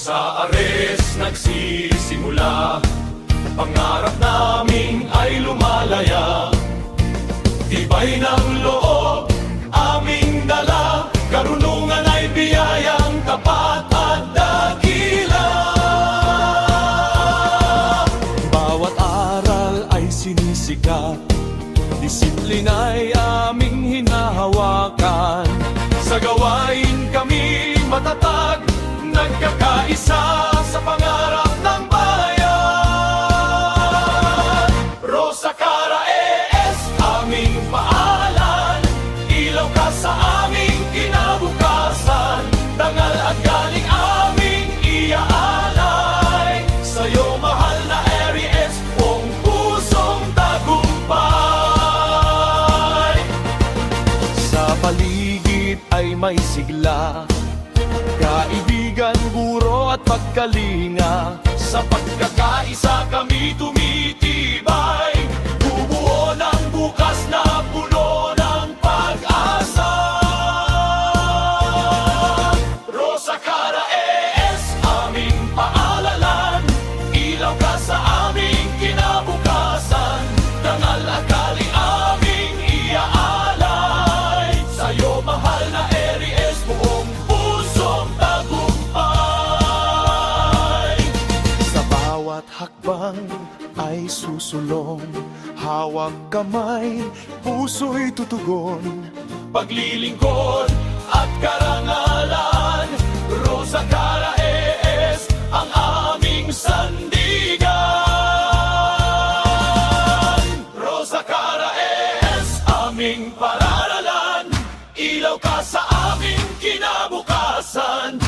Sa Ares nagsisimula, pangarap namin ay lumalaya. Tibay ng loob, aming dala, karunungan ay biyayang tapat at dakila. Bawat aral ay sinisikap, disiplina'y aming hinahawakan. Sa gawain kami matatag, nagkakaisa sa pangarap ng bayan. Rosa Cara ES, aming paalan, ilaw ka sa aming kinabukasan. Dangal at galing aming iaalay, sa'yo mahal na Aries, buong pusong tagumpay. Sa paligid ay may sigla, kaibigan, guro at pagkalinga. Sa pagkakaisa kami tumitibay, bubuo ng bukas na puno ng pag-asa. Rosa Cara ES, aming paalalan, ilaw ka sa aming kinabukasan. Dangal at galing aming iaalay, sa'yo mahal na Aries, buong pusong tagumpay. Sa bawat hakbang ay susulong, hawak kamay, puso'y tutugon. Paglilingkod at karangalan, Rosa Cara ES, ang aming sandigan. Rosa Cara ES, aming pararalan, ilaw ka sa aming kinabukasan.